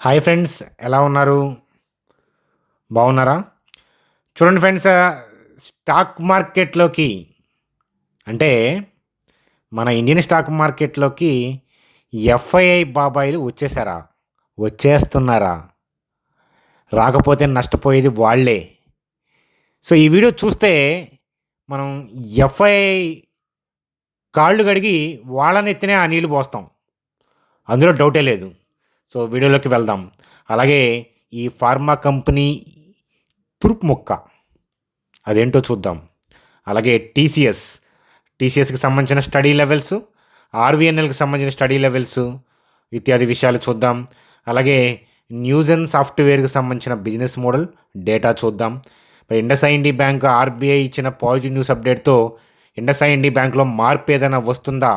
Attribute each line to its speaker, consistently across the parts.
Speaker 1: Hi friends, ఎలా ఉన్నారు? బాగున్నారా? చూడండి ఫ్రెండ్స్, స్టాక్ మార్కెట్లోకి అంటే మన ఇండియన్ స్టాక్ మార్కెట్లోకి ఎఫ్ఐఐ బాబాయిలు వచ్చేసారా? వచ్చేస్తున్నారా? రాకపోతే నష్టపోయేది వాళ్ళే. సో ఈ వీడియో చూస్తే మనం ఎఫ్ఐఐ కాళ్ళు కడిగి వాళ్ళ నెత్తినే ఆ నీళ్లు పోస్తాం, అందులో డౌటే లేదు. సో వీడియోలోకి వెళ్దాం. అలాగే ఈ ఫార్మా కంపెనీ తురుపు మొక్క అదేంటో చూద్దాం. అలాగే టీసీఎస్కి సంబంధించిన స్టడీ లెవెల్స్, ఆర్వీఎన్ఎల్కి సంబంధించిన స్టడీ లెవెల్స్ ఇత్యాది విషయాలు చూద్దాం. అలాగే న్యూజెన్ సాఫ్ట్వేర్కి సంబంధించిన బిజినెస్ మోడల్ డేటా చూద్దాం. మరి ఇండస్ఐండి బ్యాంక్ ఆర్బీఐ ఇచ్చిన పాజిటివ్ న్యూస్ అప్డేట్తో ఇండస్ఐండి బ్యాంక్లో మార్పు ఏదైనా వస్తుందా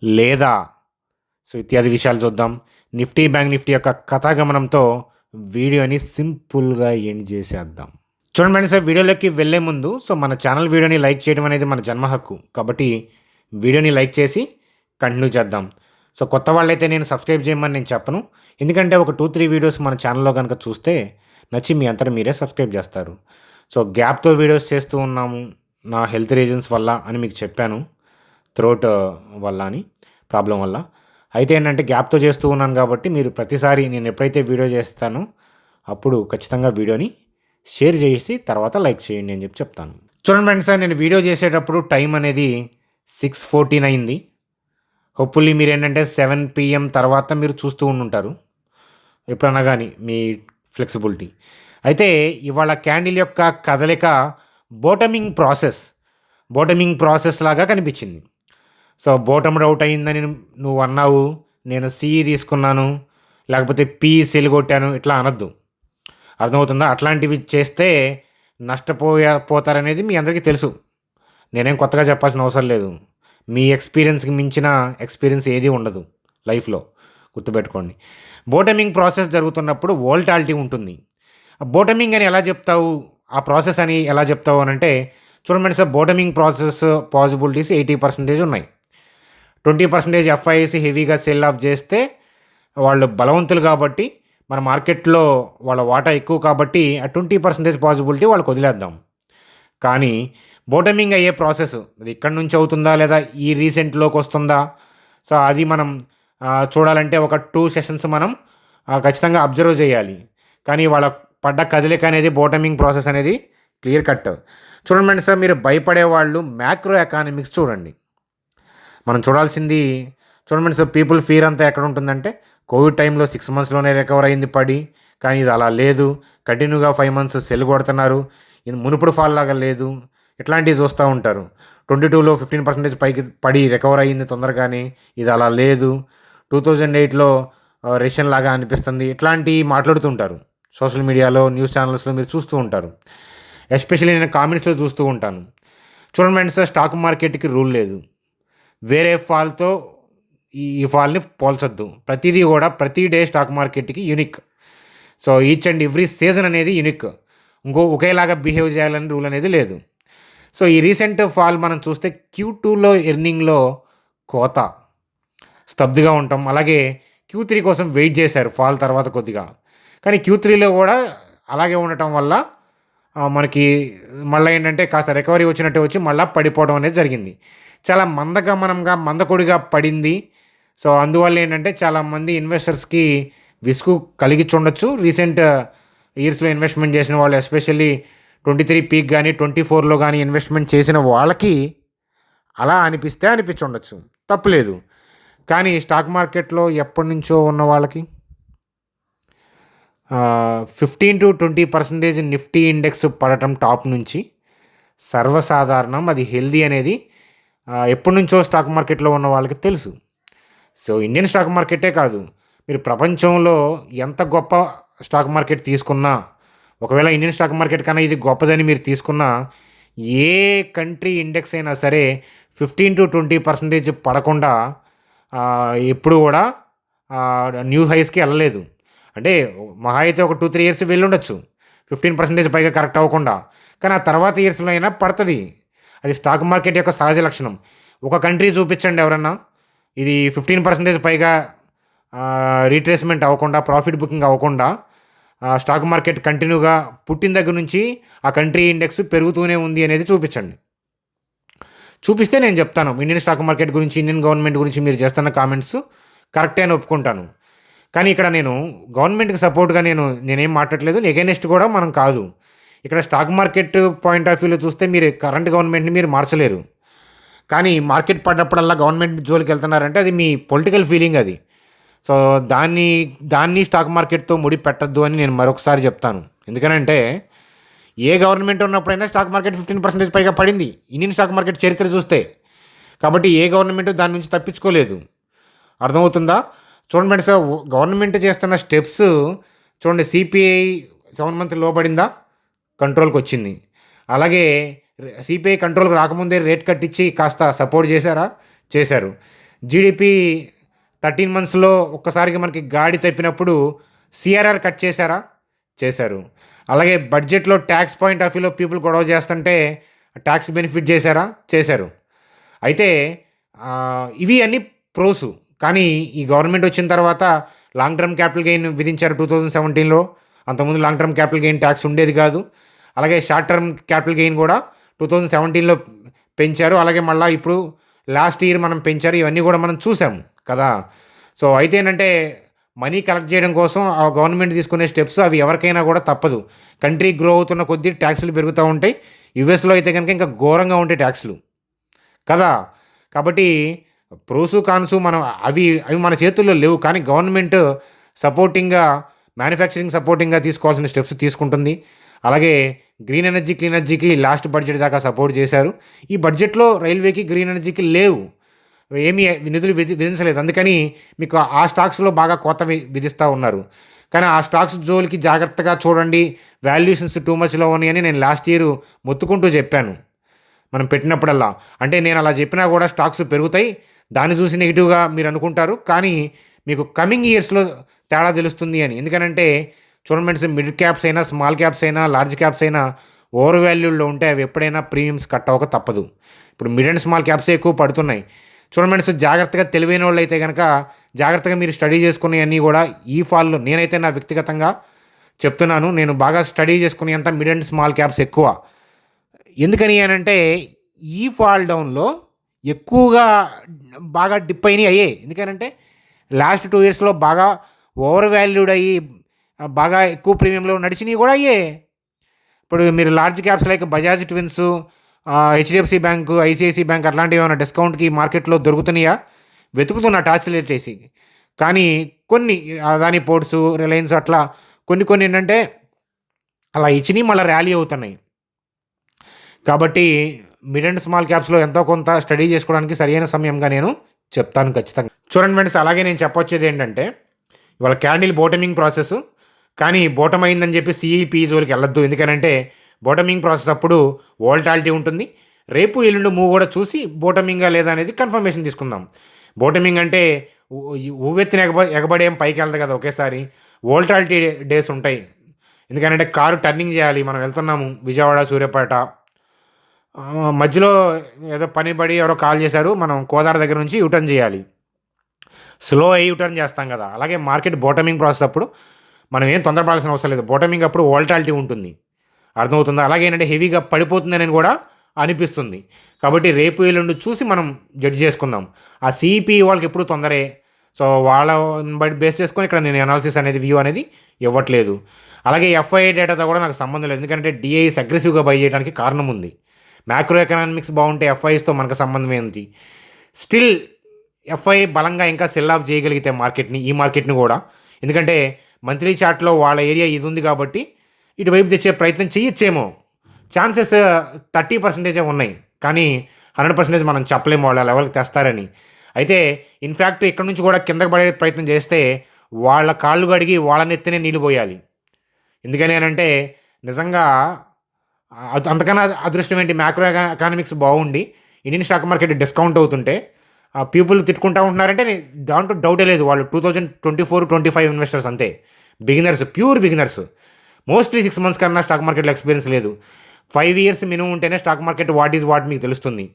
Speaker 1: లేదా, సో ఇత్యాది విషయాలు చూద్దాం. బ్యాంక్ నిఫ్టీ యొక్క కథాగమనంతో వీడియోని సింపుల్గా ఎండ్ చేసేద్దాం. చూడండి ఫ్రెండ్స్, వీడియోలోకి వెళ్ళే ముందు మన ఛానల్ వీడియోని లైక్ చేయడం అనేది మన జన్మ హక్కు, కాబట్టి వీడియోని లైక్ చేసి కంటిన్యూ చేద్దాం. సో కొత్త వాళ్ళైతే నేను సబ్స్క్రైబ్ చేయమని నేను చెప్పను, ఎందుకంటే ఒక 2-3 వీడియోస్ మన ఛానల్లో కనుక చూస్తే నచ్చి మీ అంతటా మీరే సబ్స్క్రైబ్ చేస్తారు. సో గ్యాప్తో వీడియోస్ చేస్తూ ఉన్నాము, నా హెల్త్ రీజన్స్ వల్ల అని మీకు చెప్పాను, థ్రోట్ వల్ల అని, ప్రాబ్లం వల్ల. అయితే ఏంటంటే గ్యాప్తో చేస్తూ ఉన్నాను కాబట్టి మీరు ప్రతిసారి నేను ఎప్పుడైతే వీడియో చేస్తానో అప్పుడు ఖచ్చితంగా వీడియోని షేర్ చేసి తర్వాత లైక్ చేయండి అని చెప్తాను. చూడండి ఫ్రెండ్స్, నేను వీడియో చేసేటప్పుడు టైం అనేది 6:14 అయింది. హోప్ఫుల్లీ మీరు ఏంటంటే 7 PM తర్వాత మీరు చూస్తూ ఉండుంటారు, ఎప్పుడన్నా కానీ మీ ఫ్లెక్సిబిలిటీ. అయితే ఇవాళ క్యాండిల్ యొక్క కదలిక బోటమింగ్ ప్రాసెస్ లాగా కనిపించింది. సో బోటమ్ అవుట్ అయిందని నువ్వు అన్నావు, నేను సిఈ తీసుకున్నాను, లేకపోతే పి సెల్ కొట్టాను, ఇట్లా అనొద్దు, అర్థమవుతుందా? అట్లాంటివి చేస్తే పోతారనేది మీ అందరికీ తెలుసు, నేనేం కొత్తగా చెప్పాల్సిన అవసరం లేదు. మీ ఎక్స్పీరియన్స్కి మించిన ఎక్స్పీరియన్స్ ఏది ఉండదు లైఫ్లో, గుర్తుపెట్టుకోండి. బోటమింగ్ ప్రాసెస్ జరుగుతున్నప్పుడు వోల్టాలిటీ ఉంటుంది. బోటమింగ్ అని ఎలా చెప్తావు, ఆ ప్రాసెస్ అని ఎలా చెప్తావు అని అంటే, చూడండి సార్, బోటమింగ్ ప్రాసెస్ పాసిబిలిటీస్ 80% ఉన్నాయి. 20% ఎఫ్ఐఐసి హెవీగా సెల్ ఆఫ్ చేస్తే వాళ్ళు బలవంతులు కాబట్టి, మన మార్కెట్లో వాళ్ళ వాటా ఎక్కువ కాబట్టి ఆ 20% పాసిబిలిటీ వాళ్ళకి వదిలేద్దాం. కానీ బోటమింగ్ అయ్యే ప్రాసెస్ అది ఇక్కడి నుంచి అవుతుందా లేదా ఈ రీసెంట్లోకి వస్తుందా, సో అది మనం చూడాలంటే ఒక 2 సెషన్స్ మనం ఖచ్చితంగా అబ్జర్వ్ చేయాలి. కానీ వాళ్ళ పడ్డ కదలిక అనేది బోటమింగ్ ప్రాసెస్ అనేది క్లియర్ కట్. చూడండి సార్, మీరు భయపడే వాళ్ళు మ్యాక్రో ఎకానమిక్స్ చూడండి. మనం చూడాల్సింది చూడండి సార్, పీపుల్ ఫీర్ అంతా ఎక్కడ ఉంటుందంటే కోవిడ్ టైంలో 6 monthsలోనే రికవర్ అయింది పడి, కానీ ఇది అలా లేదు, కంటిన్యూగా 5 months సెల్ కొడుతున్నారు, ఇది మునుపుడు ఫాల్ లాగా లేదు, ఇట్లాంటివి చూస్తూ ఉంటారు. 22లో 15% పైకి పడి రికవర్ అయ్యింది తొందరగానే, ఇది అలా లేదు, 2008లో రెషన్ లాగా అనిపిస్తుంది, ఇట్లాంటివి మాట్లాడుతుంటారు సోషల్ మీడియాలో, న్యూస్ ఛానల్స్లో మీరు చూస్తూ ఉంటారు. ఎస్పెషల్లీ నేను కామెంట్స్లో చూస్తూ ఉంటాను. చూడండి సార్, స్టాక్ మార్కెట్కి రూల్ లేదు, వేరే ఫాల్తో ఈ ఫాల్ని పోల్చొద్దు. ప్రతిదీ కూడా ప్రతి డే స్టాక్ మార్కెట్కి unique. So each and every season అనేది యూనిక్, ఒకేలాగా బిహేవ్ చేయాలని రూల్ అనేది లేదు. సో ఈ రీసెంట్ ఫాల్ మనం చూస్తే Q2లో ఎర్నింగ్లో కోత, స్తబ్దుగా ఉంటాం. అలాగే Q3 కోసం వెయిట్ చేశారు ఫాల్ తర్వాత కొద్దిగా, కానీ Q3లో కూడా అలాగే ఉండటం వల్ల మనకి మళ్ళీ ఏంటంటే కాస్త రికవరీ వచ్చినట్టు వచ్చి మళ్ళీ పడిపోవడం అనేది జరిగింది. చాలా మందకొడిగా పడింది. సో అందువల్ల ఏంటంటే చాలామంది ఇన్వెస్టర్స్కి విసుగు కలిగించుండొచ్చు. రీసెంట్ ఇయర్స్లో ఇన్వెస్ట్మెంట్ చేసిన వాళ్ళు, ఎస్పెషల్లీ 23 పీక్ కానీ 24లో కానీ ఇన్వెస్ట్మెంట్ చేసిన వాళ్ళకి అలా అనిపించుండొచ్చు, తప్పులేదు. కానీ స్టాక్ మార్కెట్లో ఎప్పటి నుంచో ఉన్న వాళ్ళకి 15-20% నిఫ్టీ ఇండెక్స్ పడటం టాప్ నుంచి సర్వసాధారణం, అది హెల్దీ అనేది ఎప్పటి నుంచో స్టాక్ మార్కెట్లో ఉన్న వాళ్ళకి తెలుసు. సో ఇండియన్ స్టాక్ మార్కెటే కాదు, మీరు ప్రపంచంలో ఎంత గొప్ప స్టాక్ మార్కెట్ తీసుకున్నా, ఒకవేళ ఇండియన్ స్టాక్ మార్కెట్ కన్నా ఇది గొప్పదని మీరు తీసుకున్నా, ఏ కంట్రీ ఇండెక్స్ అయినా సరే 15-20% పడకుండా ఎప్పుడు కూడా న్యూ హైస్కి వెళ్ళలేదు. అంటే మహా అయితే ఒక 2-3 years వెళ్ళి ఉండొచ్చు 15% పైగా కరెక్ట్ అవ్వకుండా, కానీ ఆ తర్వాత ఇయర్స్లో అయినా పడుతుంది. అది స్టాక్ మార్కెట్ యొక్క సహజ లక్షణం. ఒక కంట్రీ చూపించండి ఎవరన్నా ఇది 15% పైగా రీట్రేస్మెంట్ అవ్వకుండా, ప్రాఫిట్ బుకింగ్ అవ్వకుండా స్టాక్ మార్కెట్ కంటిన్యూగా పుట్టిన దగ్గర నుంచి ఆ కంట్రీ ఇండెక్స్ పెరుగుతూనే ఉంది అనేది చూపించండి. చూపిస్తే నేను చెప్తాను ఇండియన్ స్టాక్ మార్కెట్ గురించి, ఇండియన్ గవర్నమెంట్ గురించి మీరు చేస్తున్న కామెంట్స్ కరెక్టే అని ఒప్పుకుంటాను. కానీ ఇక్కడ నేను గవర్నమెంట్కి సపోర్ట్గా నేనేం మాట్లాడలేదు, ఎగైనెస్ట్ కూడా మనం కాదు. ఇక్కడ స్టాక్ మార్కెట్ పాయింట్ ఆఫ్ వ్యూలో చూస్తే మీరు కరెంట్ గవర్నమెంట్ని మీరు మార్చలేరు. కానీ మార్కెట్ పడ్డప్పుడల్లా గవర్నమెంట్ జోలికి వెళ్తున్నారంటే అది మీ పొలిటికల్ ఫీలింగ్ అది. సో దాన్ని స్టాక్ మార్కెట్తో ముడి పెట్టద్దు అని నేను మరొకసారి చెప్తాను. ఎందుకనంటే ఏ గవర్నమెంట్ ఉన్నప్పుడైనా స్టాక్ మార్కెట్ 15% పైగా పడింది ఇండియన్ స్టాక్ మార్కెట్ చరిత్ర చూస్తే. కాబట్టి ఏ గవర్నమెంట్ దాని నుంచి తప్పించుకోలేదు. అర్థమవుతుందా? చూడండి మేడం సార్, గవర్నమెంట్ చేస్తున్న స్టెప్స్ చూడండి. సిపిఐ 7 months లోబడిందా, కంట్రోల్కి వచ్చింది. అలాగే సిపిఐ కంట్రోల్కి రాకముందే రేట్ కట్టించి కాస్త సపోర్ట్ చేశారు. జీడిపి 13 monthsలో ఒక్కసారిగా మనకి గాడి తప్పినప్పుడు సిఆర్ఆర్ కట్ చేశారు. అలాగే బడ్జెట్లో ట్యాక్స్ పాయింట్ ఆఫ్ వ్యూలో పీపుల్ గొడవ చేస్తుంటే ట్యాక్స్ బెనిఫిట్ చేశారు. అయితే ఇవి అన్నీ ప్రోసు. కానీ ఈ గవర్నమెంట్ వచ్చిన తర్వాత లాంగ్ టర్మ్ క్యాపిటల్ గెయిన్ విధించారు 2017లో. అంతకుముందు long term capital gain tax ఉండేది కాదు. అలాగే షార్ట్ టర్మ్ క్యాపిటల్ గెయిన్ కూడా 2017లో పెంచారు. అలాగే మళ్ళీ ఇప్పుడు లాస్ట్ ఇయర్ మనం పెంచారు. ఇవన్నీ కూడా మనం చూసాము కదా. సో అయితే ఏంటంటే మనీ కలెక్ట్ చేయడం కోసం ఆ గవర్నమెంట్ తీసుకునే స్టెప్స్ అవి ఎవరికైనా కూడా తప్పదు. కంట్రీ గ్రో అవుతున్న కొద్దీ ట్యాక్సులు పెరుగుతూ ఉంటాయి. యుఎస్లో అయితే కనుక ఇంకా ఘోరంగా ఉంటాయి ట్యాక్సులు కదా. కాబట్టి ప్రోసు కాన్సు అవి మన చేతుల్లో లేవు. కానీ గవర్నమెంట్ సపోర్టింగ్గా, మ్యానుఫ్యాక్చరింగ్ సపోర్టింగ్గా తీసుకోవాల్సిన స్టెప్స్ తీసుకుంటుంది. అలాగే గ్రీన్ ఎనర్జీ, క్లీన్ ఎనర్జీకి లాస్ట్ బడ్జెట్ దాకా సపోర్ట్ చేశారు. ఈ బడ్జెట్లో రైల్వేకి, గ్రీన్ ఎనర్జీకి లేవు, ఏమీ నిధులు విధించలేదు. అందుకని మీకు ఆ స్టాక్స్లో బాగా కొత్త విధిస్తూ ఉన్నారు. కానీ ఆ స్టాక్స్ జోలికి జాగ్రత్తగా చూడండి, వాల్యుయేషన్స్ టూ మచ్లో ఉన్నాయని నేను లాస్ట్ ఇయర్ మొత్తుకుంటూ చెప్పాను మనం పెట్టినప్పుడల్లా. అంటే నేను అలా చెప్పినా కూడా స్టాక్స్ పెరుగుతాయి, దాన్ని చూసి నెగిటివ్గా మీరు అనుకుంటారు. కానీ మీకు కమింగ్ ఇయర్స్లో తేడా తెలుస్తుంది అని. ఎందుకనంటే చూడండి, మిడ్ క్యాప్స్ అయినా, స్మాల్ క్యాప్స్ అయినా, లార్జ్ క్యాప్స్ అయినా ఓవర్ వాల్యూల్లో ఉంటే అవి ఎప్పుడైనా ప్రీమియమ్స్ కట్ అవ్వక తప్పదు. ఇప్పుడు మిడ్ అండ్ స్మాల్ క్యాప్సే ఎక్కువ పడుతున్నాయి. చూడండి, జాగ్రత్తగా తెలివైన వాళ్ళు అయితే కనుక జాగ్రత్తగా మీరు స్టడీ చేసుకునేవన్నీ కూడా ఈ ఫాల్లో నేనైతే నా వ్యక్తిగతంగా చెప్తున్నాను. నేను బాగా స్టడీ చేసుకునే అంత మిడ్ అండ్ స్మాల్ క్యాప్స్ ఎక్కువ. ఎందుకని అంటే ఈ ఫాల్ డౌన్లో ఎక్కువగా బాగా డిప్ అయ్యాయి. ఎందుకనంటే లాస్ట్ 2 yearsలో బాగా ఓవర్ వాల్యూడ్ అయ్యి బాగా ఎక్కువ ప్రీమియంలో నడిచినవి కూడా అయ్యాయి. ఇప్పుడు మీరు large caps like Bajaj twins, HDFC bank, ICICI bank అట్లాంటివి ఏమైనా డిస్కౌంట్కి మార్కెట్లో దొరుకుతున్నాయా వెతుకుతున్నా టార్చ్ లైట్ వేసి. కానీ కొన్ని అదాని పోర్ట్స్, రిలయన్స్ అట్లా కొన్ని ఏంటంటే అలా ఇచ్చినవి మళ్ళీ ర్యాలీ అవుతున్నాయి. కాబట్టి మిడ్ అండ్ స్మాల్ క్యాప్స్లో ఎంతో కొంత స్టడీ చేసుకోవడానికి సరైన సమయంగా నేను చెప్తాను ఖచ్చితంగా. చూడండి ఫ్రెండ్స్, అలాగే నేను చెప్పొచ్చేది ఏంటంటే ఇవాళ క్యాండిల్ బోటమింగ్ ప్రాసెస్. కానీ బోటం అయిందని చెప్పి సిఈపీ జోలికి వెళ్ళొద్దు. ఎందుకంటే బోటమింగ్ ప్రాసెస్ అప్పుడు వోల్టాలిటీ ఉంటుంది. రేపు ఎల్లుండి మూవ్ కూడా చూసి బోటమింగా లేదా అనేది కన్ఫర్మేషన్ తీసుకుందాం. బోటమింగ్ అంటే ఊవెత్తిన ఎగబడేం పైకి వెళ్తుంది కదా ఒకేసారి. వోల్టాలిటీ డేస్ ఉంటాయి. ఎందుకంటే కారు టర్నింగ్ చేయాలి, మనం వెళ్తున్నాము విజయవాడ, సూర్యాపేట, మధ్యలో ఏదో పని పడి ఎవరో కాల్ చేశారు, మనం కోదాడ దగ్గర నుంచి యూటర్న్ చేయాలి. స్లో అయ్యి యూటర్న్ చేస్తాం కదా. అలాగే మార్కెట్ బోటమింగ్ ప్రాసెస్ అప్పుడు మనం ఏం తొందరపడాల్సిన అవసరం లేదు. బోటమింగ్ అప్పుడు వోల్టాలిటీ ఉంటుంది. అర్థమవుతుందా? అలాగే ఏంటంటే హెవీగా పడిపోతుందని కూడా అనిపిస్తుంది. కాబట్టి రేపు ఎల్లుండి చూసి మనం జడ్జ్ చేసుకుందాం. ఆ సిఈపీ వాళ్ళకి ఎప్పుడు తొందరే. సో వాళ్ళ బట్టి బేస్ చేసుకొని ఇక్కడ నేను అనాలిసిస్ అనేది, వ్యూ అనేది ఇవ్వట్లేదు. అలాగే ఎఫ్ఐఐ డేటాతో కూడా నాకు సంబంధం లేదు. ఎందుకంటే డిఐస్ అగ్రెసివ్గా బై చేయడానికి కారణం ఉంది. మ్యాక్రో ఎకనామిక్స్ బాగుంటే ఎఫ్ఐస్తో మనకు సంబంధం ఏంటి? స్టిల్ ఎఫ్ఐ బలంగా ఇంకా సెల్ ఆఫ్ చేయగలిగితే ఈ మార్కెట్ని కూడా, ఎందుకంటే మంత్లీ చార్ట్లో వాళ్ళ ఏరియా ఇది ఉంది కాబట్టి ఇటువైపు తెచ్చే ప్రయత్నం చేయొచ్చేమో. ఛాన్సెస్ 30% ఉన్నాయి. కానీ 100% మనం చెప్పలేము వాళ్ళ లెవెల్కి తెస్తారని. అయితే ఇన్ఫ్యాక్ట్ ఇక్కడ నుంచి కూడా కిందకి పడే ప్రయత్నం చేస్తే వాళ్ళ కాళ్ళు కడిగి వాళ్ళ నెత్తినే నీళ్ళు పోయాలి. ఎందుకని అంటే నిజంగా అంతకన్నా అదృష్టం ఏంటి? మ్యాక్రో ఎకానమిక్స్ బాగుండి ఇండియన్ స్టాక్ మార్కెట్ డిస్కౌంట్ అవుతుంటే పీపుల్ తిట్టుకుంటూ ఉంటున్నారంటే దాంట్లో డౌటే లేదు. వాళ్ళు 2024-25 ఇన్వెస్టర్స్ అంతే, beginners, pure beginners. Mostly 6 months కన్నా స్టాక్ మార్కెట్లో ఎక్స్పీరియన్స్ లేదు. 5 years మినిమం ఉంటేనే స్టాక్ మార్కెట్ వాట్ మీకు తెలుస్తుంది.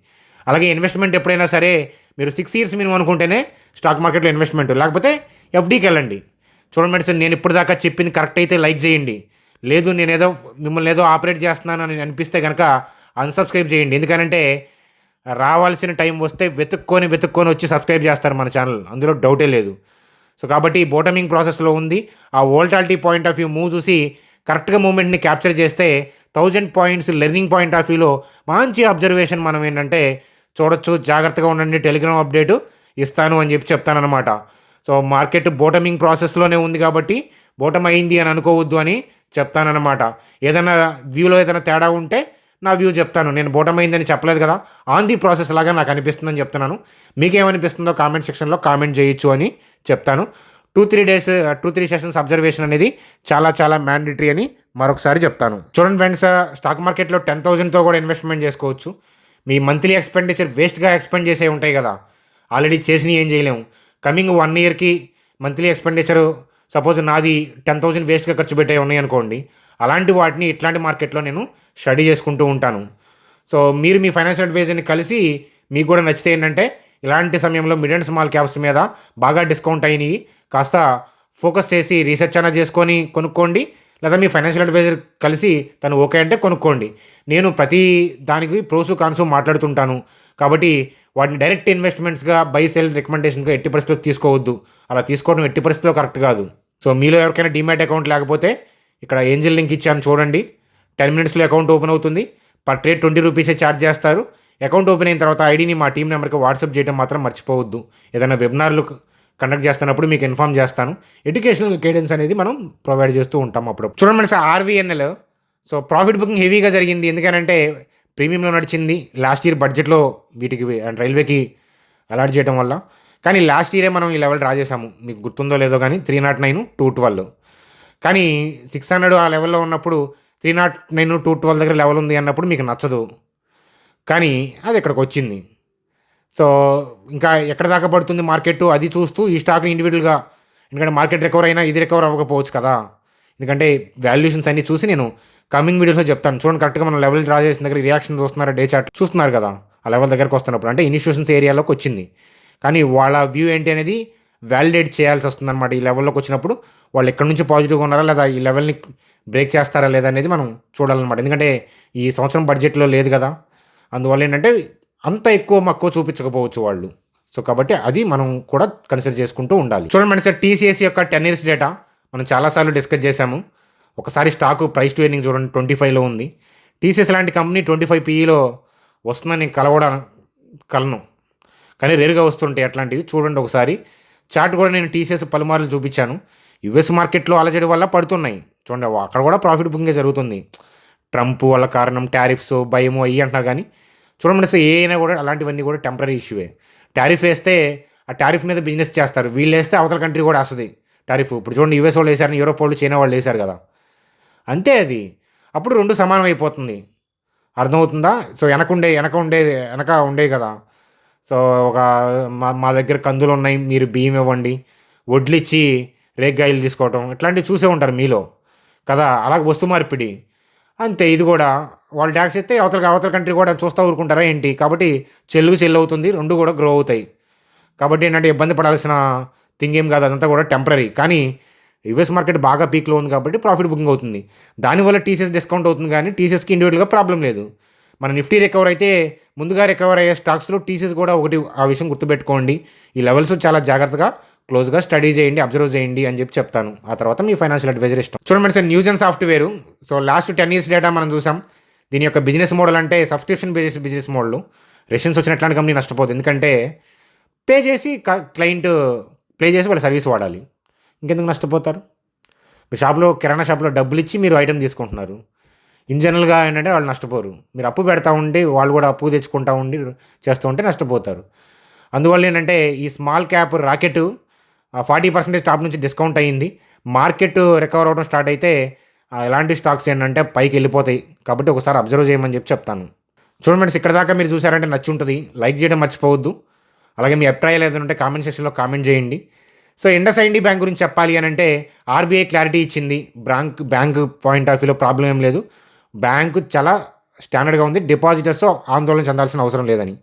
Speaker 1: అలాగే ఇన్వెస్ట్మెంట్ ఎప్పుడైనా సరే మీరు 6 years మినిమం అనుకుంటేనే స్టాక్ మార్కెట్లో ఇన్వెస్ట్మెంట్, లేకపోతే ఎఫ్డీకి వెళ్ళండి. చూడండి ఫ్రెండ్స్, నేను ఇప్పుడు దాకా చెప్పింది కరెక్ట్ అయితే లైక్ చేయండి. లేదు నేనేదో మిమ్మల్ని ఏదో ఆపరేట్ చేస్తున్నాను అని అనిపిస్తే కనుక అన్సబ్స్క్రైబ్ చేయండి. ఎందుకంటే రావాల్సిన టైం వస్తే వెతుక్కొని వచ్చి సబ్స్క్రైబ్ చేస్తారు మన ఛానల్, అందులో డౌటే లేదు. సో కాబట్టి బోటమింగ్ ప్రాసెస్లో ఉంది. ఆ volatility point of view move చూసి కరెక్ట్గా మూమెంట్ని క్యాప్చర్ చేస్తే 1000 పాయింట్స్ లెర్నింగ్ పాయింట్ ఆఫ్ వ్యూలో మంచి అబ్జర్వేషన్ మనం ఏంటంటే చూడొచ్చు. జాగ్రత్తగా ఉండండి, టెలిగ్రామ్ అప్డేటు ఇస్తాను అని చెప్తానమాట. సో మార్కెట్ బోటమింగ్ ప్రాసెస్లోనే ఉంది కాబట్టి బోటం అయింది అని అనుకోవద్దు అని చెప్తానన్నమాట. ఏదైనా వ్యూలో ఏదైనా తేడా ఉంటే నా వ్యూ చెప్తాను. నేను బోటం అయిందని చెప్పలేదు కదా, ఆన్ ది ప్రాసెస్ లాగా నాకు అనిపిస్తుందని చెప్తున్నాను. మీకేమనిపిస్తుందో కామెంట్ సెక్షన్లో కామెంట్ చేయొచ్చు అని చెప్తాను. 2-3 సెషన్స్ అబ్జర్వేషన్ అనేది చాలా చాలా మ్యాండేటరీ అని మరొకసారి చెప్తాను. చూడండి ఫ్రెండ్స్, స్టాక్ మార్కెట్లో 10,000తో కూడా ఇన్వెస్ట్మెంట్ చేసుకోవచ్చు. మీ మంత్లీ ఎక్స్పెండిచర్ వేస్ట్గా ఎక్స్పెండ్ చేసే ఉంటాయి కదా, ఆల్రెడీ చేసినవి ఏం చేయలేము. కమింగ్ 1 ఇయర్కి మంత్లీ ఎక్స్పెండిచరు సపోజ్ నాది 10,000 వేస్ట్గా ఖర్చు పెట్టే ఉన్నాయి అనుకోండి, అలాంటి వాటిని ఇట్లాంటి మార్కెట్లో నేను స్టడీ చేసుకుంటూ ఉంటాను. సో మీరు మీ ఫైనాన్షియల్ అడ్వైజర్ని కలిసి మీకు కూడా నచ్చితే ఏంటంటే ఇలాంటి సమయంలో మిడ్ అండ్ స్మాల్ క్యాప్స్ మీద బాగా డిస్కౌంట్ అయినాయి కాస్త ఫోకస్ చేసి రీసెర్చ్ అయినా చేసుకొని కొనుక్కోండి, లేదా మీ ఫైనాన్షియల్ అడ్వైజర్ కలిసి తను ఓకే అంటే కొనుక్కోండి. నేను ప్రతి దానికి ప్రోసు కాన్సు మాట్లాడుతుంటాను కాబట్టి వాటిని డైరెక్ట్ ఇన్వెస్ట్మెంట్స్గా బై సెల్ రికమెండేషన్గా ఎట్టి పరిస్థితుల్లో తీసుకోవద్దు. అలా తీసుకోవడం ఎట్టి పరిస్థితుల్లో కరెక్ట్ కాదు. సో మీలో ఎవరికైనా డీమ్యాట్ అకౌంట్ లేకపోతే ఇక్కడ ఏంజిల్ లింక్ ఇచ్చాను చూడండి. 10 minutesలో అకౌంట్ ఓపెన్ అవుతుంది. పర్ ట్రేడ్ 20 రూపీసే ఛార్జ్ చేస్తారు. అకౌంట్ ఓపెన్ అయిన తర్వాత ఐడిని మా టీం నెంబర్కి వాట్సాప్ చేయడం మాత్రం మర్చిపోవద్దు. ఏదైనా వెబినార్లు కండక్ట్ చేస్తున్నప్పుడు మీకు ఇన్ఫామ్ చేస్తాను. ఎడ్యుకేషనల్ గైడెన్స్ అనేది మనం ప్రొవైడ్ చేస్తూ ఉంటాం అప్పుడు. చూడండి మన ఆర్వీఎన్ఎల్ సో ప్రాఫిట్ బుకింగ్ హెవీగా జరిగింది. ఎందుకంటే ప్రీమియంలో నడిచింది. లాస్ట్ ఇయర్ బడ్జెట్లో వీటికి రైల్వేకి అలాట్ చేయడం వల్ల. కానీ లాస్ట్ ఇయరే మనం ఈ లెవెల్ డ్రా చేసాము, మీకు గుర్తుందో లేదో కానీ 309, 212. కానీ 600 ఆ లెవెల్లో ఉన్నప్పుడు 309, 212 దగ్గర లెవెల్ ఉంది అన్నప్పుడు మీకు నచ్చదు. కానీ అది ఇక్కడికి వచ్చింది. సో ఇంకా ఎక్కడ దాకా పడుతుంది మార్కెట్ అది చూస్తూ ఈ స్టాక్ ఇండివిజువల్గా, ఎందుకంటే మార్కెట్ రికవర్ అయినా ఇది రికవర్ అవ్వకపోవచ్చు కదా. ఎందుకంటే వాల్యుయేషన్స్ అన్నీ చూసి నేను కమింగ్ వీడియోస్లో చెప్తాను. చూడండి కరెక్ట్గా మనం లెవెల్ డ్రా చేసిన దగ్గర రియాక్షన్ చూస్తున్నారు, డే చార్ట్ చూస్తున్నారు కదా, ఆ లెవెల్ దగ్గరకు వస్తున్నప్పుడు అంటే ఇన్స్టిట్యూషన్స్ ఏరియాలోకి వచ్చింది. కానీ వాళ్ళ వ్యూ ఏంటి అనేది వ్యాలిడేట్ చేయాల్సి వస్తుంది అనమాట. ఈ లెవెల్లోకి వచ్చినప్పుడు వాళ్ళు ఎక్కడి నుంచి పాజిటివ్గా ఉన్నారా లేదా ఈ లెవెల్ని బ్రేక్ చేస్తారా లేదా అనేది మనం చూడాలన్నమాట. ఎందుకంటే ఈ సంవత్సరం బడ్జెట్లో లేదు కదా, అందువల్ల ఏంటంటే అంత ఎక్కువ మక్కువ చూపించకపోవచ్చు వాళ్ళు. సో కాబట్టి అది మనం కూడా కన్సిడర్ చేసుకుంటూ ఉండాలి. చూడండి మన సార్ టీసీఎస్ యొక్క 10 years డేటా మనం చాలాసార్లు డిస్కస్ చేశాము. ఒకసారి స్టాకు ప్రైస్ టు ఎర్నింగ్ చూడండి 25లో ఉంది. టీసీఎస్ లాంటి కంపెనీ 25 PEలో వస్తుందని నేను కలను, కానీ రేరుగా వస్తుంటాయి అట్లాంటివి. చూడండి ఒకసారి చార్ట్ కూడా నేను టీసీఎస్ పలుమార్లు చూపించాను. యుఎస్ మార్కెట్లో అలజడి వల్ల పడుతున్నాయి చూడండి, అక్కడ కూడా ప్రాఫిట్ బుకింగే జరుగుతుంది. ట్రంప్ వల్ల కారణం టారిఫ్స్ భయము అయ్యి అంటున్నారు. కానీ చూడండి ఏ అయినా కూడా అలాంటివన్నీ కూడా టెంపరీ ఇష్యూవే. టారిఫ్ వేస్తే ఆ టారిఫ్ మీద బిజినెస్ చేస్తారు, వీళ్ళు వేస్తే అవతల కంట్రీ కూడా వస్తుంది టారిఫ్. ఇప్పుడు చూడండి యుఎస్ వాళ్ళు వేసారు, యూరోప్ వాళ్ళు, చైనా వాళ్ళు వేశారు కదా, అంతే అది. అప్పుడు రెండు సమానం అయిపోతుంది, అర్థమవుతుందా? సో వెనక ఉండే కదా. సో ఒక మా దగ్గర కందులు ఉన్నాయి, మీరు బియ్యం ఇవ్వండి, వడ్లు ఇచ్చి రేగ్గాయలు తీసుకోవటం ఇట్లాంటివి చూసే ఉంటారు మీలో కదా. అలాగే వస్తు మార్పిడి అంతే. ఇది కూడా వాళ్ళు ట్యాక్స్ ఇస్తే అవతల కంట్రీ కూడా చూస్తూ ఊరుకుంటారా ఏంటి? కాబట్టి చెల్లు అవుతుంది, రెండు కూడా గ్రో అవుతాయి. కాబట్టి ఏంటంటే ఇబ్బంది పడాల్సిన థింగ్ ఏం కాదు, అదంతా కూడా టెంపరీ. కానీ యుఎస్ మార్కెట్ బాగా పీక్లో ఉంది కాబట్టి ప్రాఫిట్ బుకింగ్ అవుతుంది. దానివల్ల టీసీఎస్ డిస్కౌంట్ అవుతుంది, కానీ టీసీఎస్కి ఇండివిజువల్గా ప్రాబ్లం లేదు. మన నిఫ్టీ రికవర్ అయితే ముందుగా రికవర్ అయ్యే స్టాక్స్లో టీసీఎస్ కూడా ఒకటి, ఆ విషయం గుర్తుపెట్టుకోండి. ఈ లెవెల్స్ చాలా జాగ్రత్తగా క్లోజ్గా స్టడీ చేయండి, అబ్జర్వ్ చేయండి అని చెప్తాను. ఆ తర్వాత మీ ఫైనాన్షియల్ అడ్వైజర్ ఇష్టం. చూడండి sir Newgen software so last 10 years data మనం చూసాం. దీని యొక్క బిజినెస్ మోడల్ అంటే subscription based business model. Recessions వచ్చిన ఎట్లాంటి కంపెనీ నష్టపోతుంది, ఎందుకంటే పే చేసి క్లయింట్ పే చేసి వాళ్ళ సర్వీస్ వాడాలి, ఇంకెందుకు నష్టపోతారు? మీ షాప్లో కిరాణా షాప్లో డబ్బులు ఇచ్చి మీరు ఐటెం తీసుకుంటున్నారు. ఇన్ జనరల్గా ఏంటంటే వాళ్ళు నష్టపోరు. మీరు అప్పు పెడతా ఉండి వాళ్ళు కూడా అప్పు తెచ్చుకుంటా ఉండి చేస్తూ ఉంటే నష్టపోతారు. అందువల్ల ఏంటంటే ఈ స్మాల్ క్యాప్ రాకెట్ 40% టాప్ నుంచి డిస్కౌంట్ అయ్యింది. మార్కెట్ రికవర్ అవ్వడం స్టార్ట్ అయితే ఎలాంటి స్టాక్స్ ఏంటంటే పైకి వెళ్ళిపోతాయి. కాబట్టి ఒకసారి అబ్జర్వ్ చేయమని చెప్తాను. చూడండి ఇక్కడ దాకా మీరు చూసారంటే నచ్చి ఉంటుంది, లైక్ చేయడం మర్చిపోవద్దు. అలాగే మీ అభిప్రాయాలు ఏదైనా ఉంటే కామెంట్ సెక్షన్లో కామెంట్ చేయండి. సో IndusInd బ్యాంక్ గురించి చెప్పాలి అని అంటే ఆర్బీఐ క్లారిటీ ఇచ్చింది. బ్యాంక్ పాయింట్ ఆఫ్ వ్యూలో ప్రాబ్లం ఏం లేదు, బ్యాంకు చాలా స్టాండర్డ్గా ఉంది, డిపాజిటర్స్ ఆందోళన చెందాల్సిన అవసరం లేదని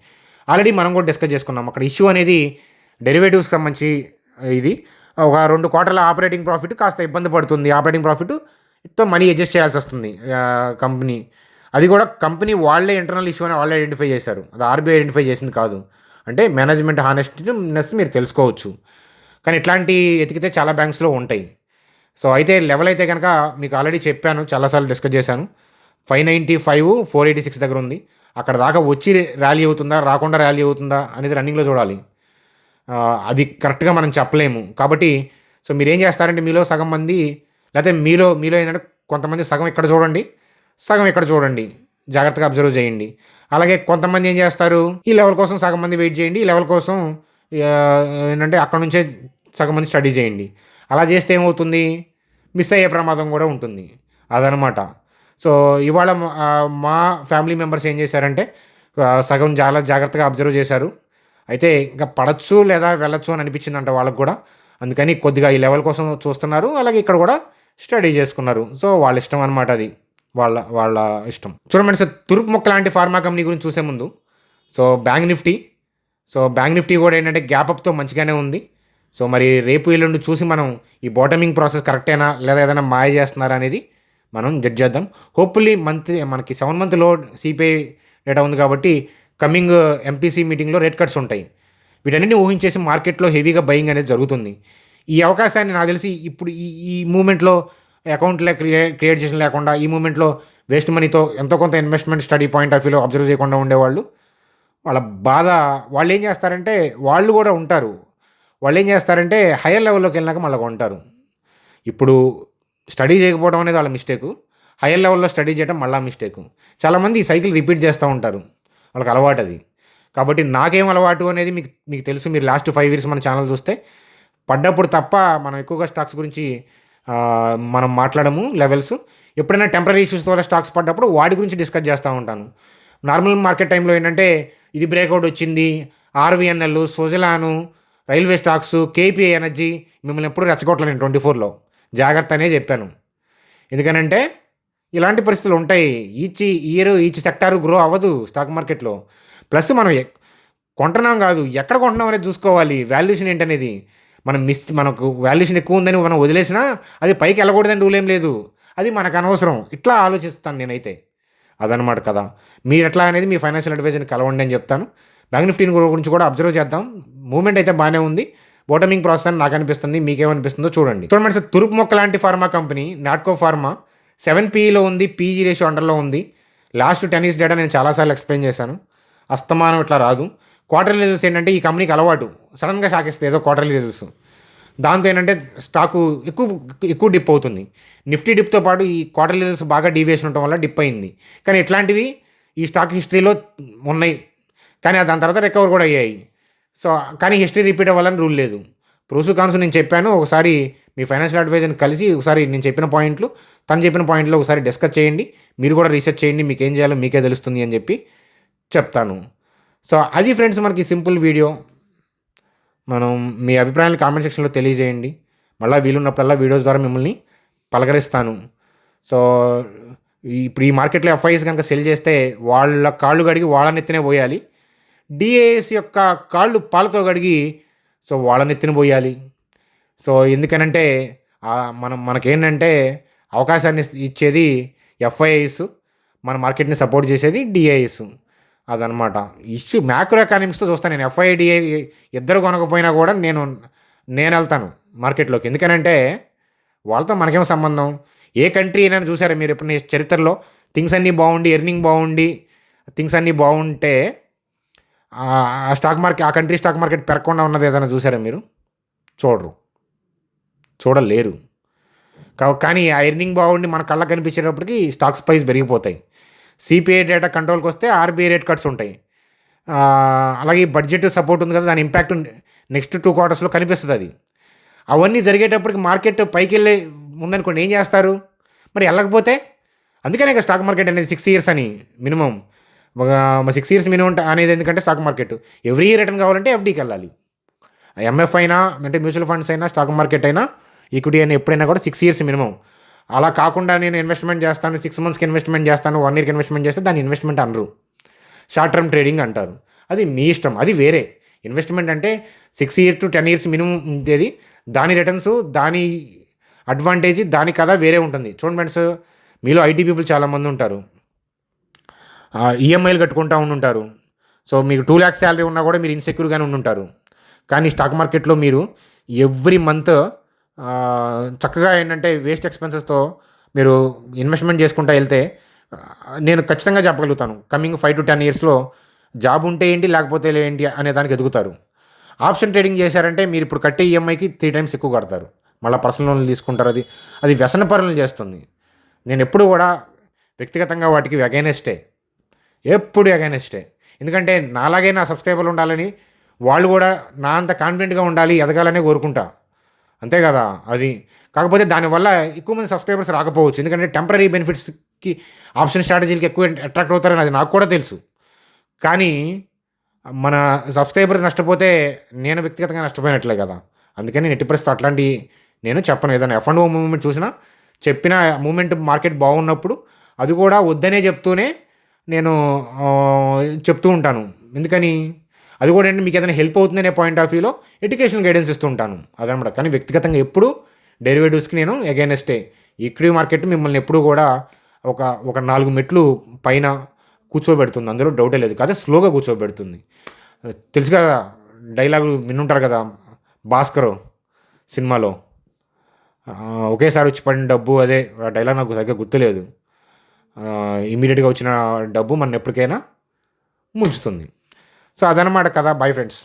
Speaker 1: ఆల్రెడీ మనం కూడా డిస్కస్ చేసుకున్నాం. అక్కడ ఇష్యూ అనేది డెరివేటివ్స్కి సంబంధించి ఇది ఒక 2 క్వార్టర్ల ఆపరేటింగ్ ప్రాఫిట్ కాస్త ఇబ్బంది పడుతుంది. ఆపరేటింగ్ ప్రాఫిట్‌తో మనీ అడ్జస్ట్ చేయాల్సి వస్తుంది కంపెనీ. అది కూడా కంపెనీ వాళ్ళే ఇంటర్నల్ ఇష్యూ అని వాళ్ళే ఐడెంటిఫై చేశారు. అది ఆర్‌బీఐ ఐడెంటిఫై చేసింది కాదు. అంటే మేనేజ్మెంట్ హానెస్ట్‌నెస్ మీరు తెలుసుకోవచ్చు. కానీ ఇట్లాంటి ఎతికితే చాలా బ్యాంక్స్‌లో ఉంటాయి. సో అయితే లెవెల్ అయితే గనక మీకు ఆల్రెడీ చెప్పాను. చాలా సార్లు డిస్కస్ చేశాను. 595, 486 దగ్గర ఉంది. అక్కడ దాకా వచ్చి ర్యాలీ అవుతుందా? రాకుండా ర్యాలీ అవుతుందా? అనేది రన్నింగ్‌లో చూడాలి. అది కరెక్ట్‌గా మనం చెప్పలేము. కాబట్టి సో మీరేం చేస్తారంటే మీలో సగం మంది లేకపోతే మీలో ఏంటంటే కొంతమంది సగం ఇక్కడ చూడండి, సగం ఇక్కడ చూడండి. జాగ్రత్తగా అబ్జర్వ్ చేయండి. అలాగే కొంతమంది ఏం చేస్తారు, ఈ లెవెల్ కోసం సగం మంది వెయిట్ చేయండి. ఈ లెవెల్ కోసం ఏంటంటే అక్కడ నుంచే సగం మంది స్టడీ చేయండి. అలా చేస్తే ఏమవుతుంది, మిస్ అయ్యే ప్రమాదం కూడా ఉంటుంది. అదనమాట. సో ఇవాళ మా ఫ్యామిలీ మెంబర్స్ ఏం చేశారంటే సగం చాలా జాగ్రత్తగా అబ్జర్వ్ చేశారు. అయితే ఇంకా పడచ్చు లేదా వెళ్ళొచ్చు అని అనిపించిందంట వాళ్ళకి కూడా. అందుకని కొద్దిగా ఈ లెవెల్ కోసం చూస్తున్నారు. అలాగే ఇక్కడ కూడా స్టడీ చేసుకున్నారు. సో వాళ్ళ ఇష్టం అనమాట అది. వాళ్ళ వాళ్ళ ఇష్టం. చూడండి సార్, తురుపు మొక్క లాంటి ఫార్మా కంపెనీ గురించి చూసే ముందు బ్యాంక్ నిఫ్టీ కూడా ఏంటంటే గ్యాప్ అప్తో మంచిగానే ఉంది. సో మరి రేపు ఎల్లుండి చూసి మనం ఈ బాటమింగ్ ప్రాసెస్ కరెక్టేనా లేదా ఏదైనా మాయ చేస్తున్నారా అనేది మనం జడ్జ్ చేద్దాం. హోప్ఫుల్లీ మనకి 7 month లో సిపిఐ డేటా ఉంది కాబట్టి కమింగ్ ఎంపీసీ మీటింగ్లో రేట్ కట్స్ ఉంటాయి. వీటన్నిటిని ఊహించేసి మార్కెట్లో హెవీగా బయింగ్ అనేది జరుగుతుంది. ఈ అవకాశాన్ని నాకు తెలిసి ఇప్పుడు ఈ మూమెంట్లో అకౌంట్లో క్రియేట్ చేసిన లేకుండా ఈ మూమెంట్లో వేస్ట్ మనీతో ఎంతో కొంత ఇన్వెస్ట్మెంట్ స్టడీ పాయింట్ ఆఫ్ వ్యూలో అబ్జర్వ్ చేయకుండా ఉండేవాళ్ళు వాళ్ళ బాధ. వాళ్ళు ఏం చేస్తారంటే వాళ్ళు కూడా ఉంటారు. వాళ్ళు ఏం చేస్తారంటే హయ్యర్ లెవెల్లోకి వెళ్ళినాక మళ్ళీ కొంటారు. ఇప్పుడు స్టడీ చేయకపోవడం అనేది వాళ్ళ మిస్టేకు. హయ్యర్ లెవెల్లో స్టడీ చేయడం మళ్ళీ మిస్టేకు. చాలామంది ఈ సైకిల్ రిపీట్ చేస్తూ ఉంటారు. వాళ్ళకి అలవాటు అది. కాబట్టి నాకేం అలవాటు అనేది మీకు తెలుసు. మీరు లాస్ట్ 5 years మన ఛానల్ చూస్తే పడ్డప్పుడు తప్ప మనం ఎక్కువగా స్టాక్స్ గురించి మనం మాట్లాడము. లెవెల్స్ ఎప్పుడైనా టెంపరీ ఇష్యూస్ ద్వారా స్టాక్స్ పడ్డప్పుడు వాటి గురించి డిస్కస్ చేస్తూ ఉంటాను. నార్మల్ మార్కెట్ టైంలో ఏంటంటే ఇది బ్రేక్అవుట్ వచ్చింది, ఆర్వీఎన్ఎల్, సోజలాను, రైల్వే స్టాక్స్, కేపీఐ ఎనర్జీ మిమ్మల్ని ఎప్పుడు రెచ్చగొట్టలేను 24లో. జాగ్రత్త అనే చెప్పాను. ఎందుకనంటే ఇలాంటి పరిస్థితులు ఉంటాయి. ఈచ్ సెక్టారు గ్రో అవ్వదు స్టాక్ మార్కెట్లో. ప్లస్ మనం కొంటున్నాం కాదు, ఎక్కడ కొంటున్నాం అనేది చూసుకోవాలి. వాల్యుయేషన్ ఏంటనేది మనకు వాల్యుయేషన్ ఎక్కువ ఉందని మనం వదిలేసినా అది పైకి వెళ్ళకూడదని రూల్ ఏం లేదు. అది మనకు అనవసరం. ఇట్లా ఆలోచిస్తాను నేనైతే. అదనమాట కదా. మీరు ఎట్లా అనేది మీ ఫైనాన్షియల్ అడ్వైజర్ని కలవండి అని చెప్తాను. బ్యాంక్ నిఫ్టీ గురించి కూడా అబ్జర్వ్ చేద్దాం. మూవ్మెంట్ అయితే బాగానే ఉంది. బాటమింగ్ ప్రాసెస్ అని నాకు అనిపిస్తుంది. మీకేమనిపిస్తుందో చూడండి. సార్, తురుపు మొక్క లాంటి ఫార్మా కంపెనీ నాట్కో ఫార్మా 7 PEలో ఉంది. పీజీ రేషియో అండర్లో ఉంది. లాస్ట్ 10 years డేటా నేను చాలాసార్లు ఎక్స్ప్లెయిన్ చేశాను. అస్తమానం ఇట్లా రాదు. క్వార్టర్లీ రిజల్ట్స్ ఏంటంటే ఈ కంపెనీకి అలవాటు సడన్గా షాక్ ఇస్తే ఏదో క్వార్టర్లీ రిజల్ట్స్. దాంతో ఏంటంటే స్టాకు ఎక్కువ డిప్ అవుతుంది. నిఫ్టీ డిప్తో పాటు ఈ క్వార్టర్లీ రిజల్ట్స్ బాగా డీవియేషన్ ఉండటం వల్ల డిప్ అయింది. కానీ ఇట్లాంటివి ఈ స్టాక్ హిస్టరీలో ఉన్నాయి. కానీ దాని తర్వాత రికవర్ కూడా అయ్యాయి. సో కానీ హిస్టరీ రిపీట్ అవ్వాలని రూల్ లేదు. ప్రోసు కాన్స్ నేను చెప్పాను. ఒకసారి మీ ఫైనాన్షియల్ అడ్వైజర్ని కలిసి ఒకసారి నేను చెప్పిన పాయింట్లు తను చెప్పిన పాయింట్లో ఒకసారి డిస్కస్ చేయండి. మీరు కూడా రీసెర్చ్ చేయండి. మీకు ఏం చేయాలో మీకే తెలుస్తుంది అని చెప్పి చెప్తాను. సో అది ఫ్రెండ్స్, మనకి సింపుల్ వీడియో. మనం మీ అభిప్రాయాలు కామెంట్ సెక్షన్లో తెలియజేయండి. మళ్ళీ వీలున్నప్పుడల్లా వీడియోస్ ద్వారా మిమ్మల్ని పలకరిస్తాను. సో ఇప్పుడు ఈ మార్కెట్లో ఎఫ్ఐఎస్ కనుక సెల్ చేస్తే వాళ్ళ కాళ్ళు కడిగి వాళ్ళ నెత్తినే పోయాలి. డిఏఎస్ యొక్క కాళ్ళు పాలతో కడిగి సో వాళ్ళ నెత్తిన పోయాలి. సో ఎందుకనంటే మనకేంటంటే అవకాశాన్ని ఇచ్చేది ఎఫ్ఐఐస్, మన మార్కెట్ని సపోర్ట్ చేసేది డిఐఎస్. అదనమాట ఇష్యూ. మ్యాక్రో ఎకానమిక్స్తో చూస్తాను నేను. ఎఫ్ఐ డిఐ ఇద్దరు కొనకపోయినా కూడా నేను వెళ్తాను మార్కెట్లోకి. ఎందుకనంటే వాళ్ళతో మనకేం సంబంధం. ఏ కంట్రీ అయినా చూసారా మీరు ఎప్పుడు చరిత్రలో థింగ్స్ అన్నీ బాగుండి ఎర్నింగ్ బాగుండి థింగ్స్ అన్నీ బాగుంటే ఆ కంట్రీ స్టాక్ మార్కెట్ పెరగకుండా ఉన్నది ఏదైనా చూసారా మీరు? చూడలేరు. కానీ ఆ ఎర్నింగ్ బాగుండి మన కళ్ళకు కనిపించేటప్పటికి స్టాక్స్ ప్రైస్ పెరిగిపోతాయి. సిపిఐ డేటా కంట్రోల్కి వస్తే ఆర్బీఐ రేట్ కట్స్ ఉంటాయి. అలాగే బడ్జెట్ సపోర్ట్ ఉంది కదా, దాని ఇంపాక్ట్ నెక్స్ట్ 2 quartersలో కనిపిస్తుంది. అది అవన్నీ జరిగేటప్పటికి మార్కెట్ పైకి వెళ్ళే ముందనుకోండి ఏం చేస్తారు మరి? వెళ్ళకపోతే అందుకనే ఇక స్టాక్ మార్కెట్ అనేది 6 years అని మినిమం. 6 years మినిమం అనేది ఎందుకంటే stock market every year return కావాలంటే ఎఫ్డీకి వెళ్ళాలి. ఎంఎఫ్ అయినా అంటే మ్యూచువల్ ఫండ్స్ అయినా స్టాక్ మార్కెట్ అయినా ఈక్విటీ అయినా ఎప్పుడైనా కూడా 6 years మినిమం. అలా కాకుండా నేను ఇన్వెస్ట్మెంట్ చేస్తాను, 6 monthsకి ఇన్వెస్ట్మెంట్ చేస్తాను, 1 yearకి ఇన్వెస్ట్మెంట్ చేస్తే దాన్ని ఇన్వెస్ట్మెంట్ అనరు, షార్ట్ టర్మ్ ట్రేడింగ్ అంటారు. అది మీ ఇష్టం, అది వేరే. ఇన్వెస్ట్మెంట్ అంటే 6 years to 10 years మినిమం ఉండేది. దాని రిటర్న్స్, దాని అడ్వాంటేజ్, దాని కథ వేరే ఉంటుంది. చూడండి ఫ్రెండ్స్, మీలో ఐటీ పీపుల్ చాలామంది ఉంటారు. ఈఎంఐలు కట్టుకుంటూ ఉండుంటారు. సో మీకు 2 lakhs శాలరీ ఉన్నా కూడా మీరు ఇన్సెక్యూర్గానే ఉండుంటారు. కానీ స్టాక్ మార్కెట్లో మీరు ఎవ్రీ మంత్ చక్కగా ఏంటంటే వేస్ట్ ఎక్స్పెన్సెస్తో మీరు ఇన్వెస్ట్మెంట్ చేసుకుంటూ వెళ్తే నేను ఖచ్చితంగా చెప్పగలుగుతాను, కమింగ్ 5 to 10 yearsలో జాబ్ ఉంటే ఏంటి, లేకపోతే ఏంటి అనే దానికి ఎదుగుతారు. ఆప్షన్ ట్రేడింగ్ చేశారంటే మీరు ఇప్పుడు కట్టే ఈఎంఐకి 3 times ఎక్కువ కడతారు. మళ్ళీ పర్సనల్ లోన్లు తీసుకుంటారు. అది వ్యసన పరులను చేస్తుంది. నేను ఎప్పుడు కూడా వ్యక్తిగతంగా వాటికి అగైనెస్టే, ఎప్పుడు అగైనెస్టే. ఎందుకంటే నాలాగే నా సబ్స్క్రైబర్లు ఉండాలని, వాళ్ళు కూడా నా అంత కాన్ఫిడెంట్గా ఉండాలి, ఎదగాలనే కోరుకుంటా. అంతే కదా అది. కాకపోతే దానివల్ల ఎక్కువ మంది సబ్స్క్రైబర్స్ రాకపోవచ్చు. ఎందుకంటే టెంపరీ బెనిఫిట్స్కి ఆప్షన్ స్ట్రాటజీలకి ఎక్కువ అట్రాక్ట్ అవుతారని అది నాకు కూడా తెలుసు. కానీ మన సబ్స్క్రైబర్స్ నష్టపోతే నేను వ్యక్తిగతంగా నష్టపోయినట్లే కదా. అందుకని నెట్టి పరిస్థితి అట్లాంటి నేను చెప్పను. ఏదైనా F&O మూవ్మెంట్ చూసినా, చెప్పిన మూమెంట్ మార్కెట్ బాగున్నప్పుడు అది కూడా వద్దనే చెప్తూనే నేను చెప్తూ ఉంటాను. ఎందుకని, అది కూడా ఏంటి, మీకు ఏదైనా హెల్ప్ అవుతుందనే పాయింట్ ఆఫ్ వ్యూలో ఎడ్యుకేషన్ గైడెన్స్ ఇస్తూ ఉంటాను అదనమాట. కానీ వ్యక్తిగతంగా ఎప్పుడు డెరివేటివ్స్కి నేను అగైనెస్టే. ఈక్విటీ మార్కెట్ మిమ్మల్ని ఎప్పుడు కూడా ఒక 4 మెట్లు పైన కూర్చోబెడుతుంది, అందులో డౌటే లేదు. కాదే స్లోగా కూర్చోబెడుతుంది. తెలుసు కదా, డైలాగులు వినుంటారు కదా, భాస్కర్ సినిమాలో ఒకేసారి వచ్చి పడిన డబ్బు, అదే డైలాగ్ నాకు సరిగ్గా గుర్తులేదు. ఇమీడియట్గా వచ్చిన డబ్బు మన ఎప్పటికైనా ముంచుతుంది. సో అదనమాట కదా. Bye friends.